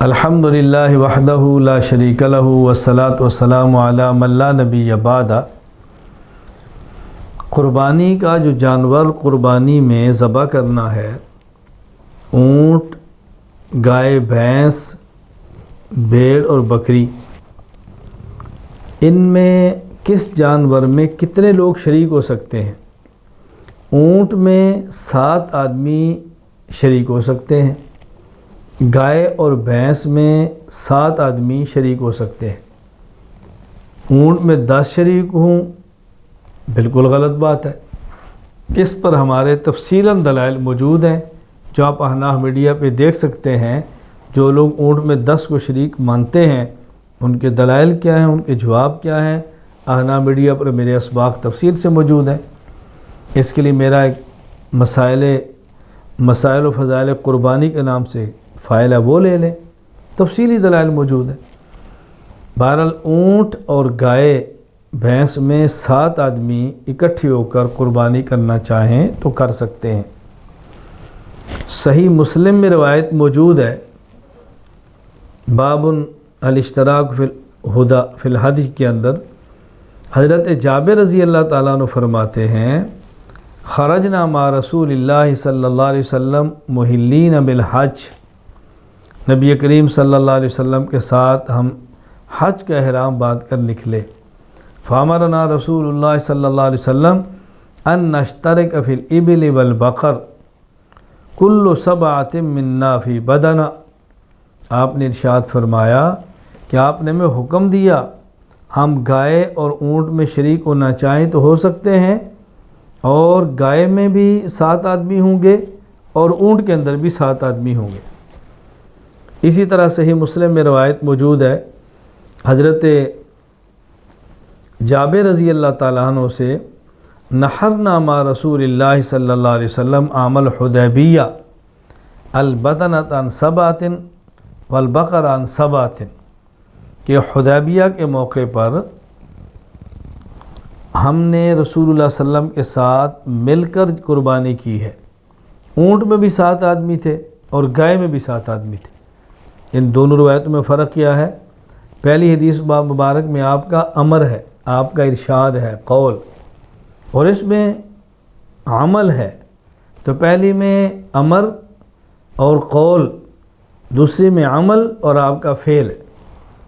الحمدللہ وحدہ لا شریک لہ والصلاۃ والسلام علی من لا نبی بعد۔ قربانی کا جو جانور قربانی میں ذبح کرنا ہے، اونٹ، گائے، بھینس، بھیڑ اور بکری، ان میں کس جانور میں کتنے لوگ شریک ہو سکتے ہیں؟ اونٹ میں 7 آدمی شریک ہو سکتے ہیں، گائے اور بھینس میں 7 آدمی شریک ہو سکتے ہیں۔ اونٹ میں 10 شریک ہوں، بالکل غلط بات ہے۔ اس پر ہمارے تفصیلاً دلائل موجود ہیں جو آپ احناف میڈیا پہ دیکھ سکتے ہیں۔ جو لوگ اونٹ میں 10 کو شریک مانتے ہیں ان کے دلائل کیا ہیں، ان کے جواب کیا ہیں، احناف میڈیا پر میرے اسباق تفصیل سے موجود ہیں۔ اس کے لیے میرا ایک مسائل و فضائل قربانی کے نام سے فائل ہے، وہ لے لیں، تفصیلی دلائل موجود ہیں۔ بہرحال اونٹ اور گائے بھینس میں 7 آدمی اکٹھے ہو کر قربانی کرنا چاہیں تو کر سکتے ہیں۔ صحیح مسلم میں روایت موجود ہے، باب الاشتراک فی الحدی کے اندر حضرت جابر رضی اللہ تعالیٰ عنہ فرماتے ہیں، خرجنا مع رسول اللہ صلی اللہ علیہ وسلم محلین بالحج، نبی کریم صلی اللہ علیہ وسلم کے ساتھ ہم حج کا احرام باندھ کر نکلے۔ فامرنا رسول اللہ صلی اللہ علیہ وسلم ان نشترک فی الابل والبقر کل 7 منا فی بدنہ، آپ نے ارشاد فرمایا کہ آپ نے ہمیں حکم دیا ہم گائے اور اونٹ میں شریک ہونا چاہیں تو ہو سکتے ہیں، اور گائے میں بھی 7 آدمی ہوں گے اور اونٹ کے اندر بھی 7 آدمی ہوں گے۔ اسی طرح صحیح مسلم میں روایت موجود ہے، حضرت جابر رضی اللہ تعالیٰ عنہ سے، نحرنا مع رسول اللہ صلی اللہ علیہ وسلم عام الحدیبیہ البدنۃ عن 7 والبقر عن 7، کہ حدیبیہ کے موقع پر ہم نے رسول اللہ صلی اللہ علیہ وسلم کے ساتھ مل کر قربانی کی ہے۔ اونٹ میں بھی 7 آدمی تھے اور گائے میں بھی 7 آدمی تھے۔ ان دونوں روایتوں میں فرق کیا ہے؟ پہلی حدیث مبارک میں آپ کا امر ہے، آپ کا ارشاد ہے، قول، اور اس میں عمل ہے۔ تو پہلی میں امر اور قول، دوسری میں عمل اور آپ کا فعل ہے۔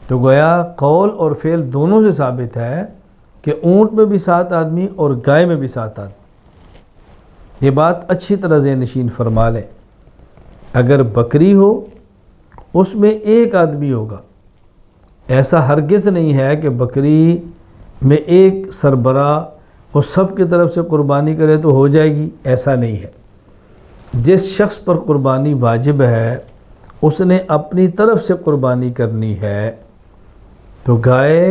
تو گویا قول اور فعل دونوں سے ثابت ہے کہ اونٹ میں بھی 7 آدمی اور گائے میں بھی 7 آدمی۔ یہ بات اچھی طرح ذہن نشین فرما لیں۔ اگر بکری ہو اس میں 1 آدمی ہوگا، ایسا ہرگز نہیں ہے کہ بکری میں ایک سربراہ وہ سب کی طرف سے قربانی کرے تو ہو جائے گی، ایسا نہیں ہے۔ جس شخص پر قربانی واجب ہے اس نے اپنی طرف سے قربانی کرنی ہے۔ تو گائے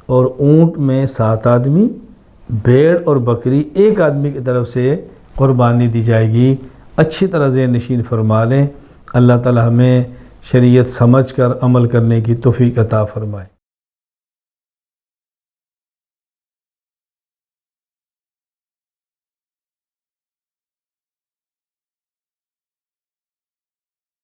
اور اونٹ میں 7 آدمی، بھیڑ اور بکری 1 آدمی کی طرف سے قربانی دی جائے گی۔ اچھی طرح ذہن نشین فرما لیں۔ اللہ تعالی ہمیں شریعت سمجھ کر عمل کرنے کی توفیق عطا فرمائے۔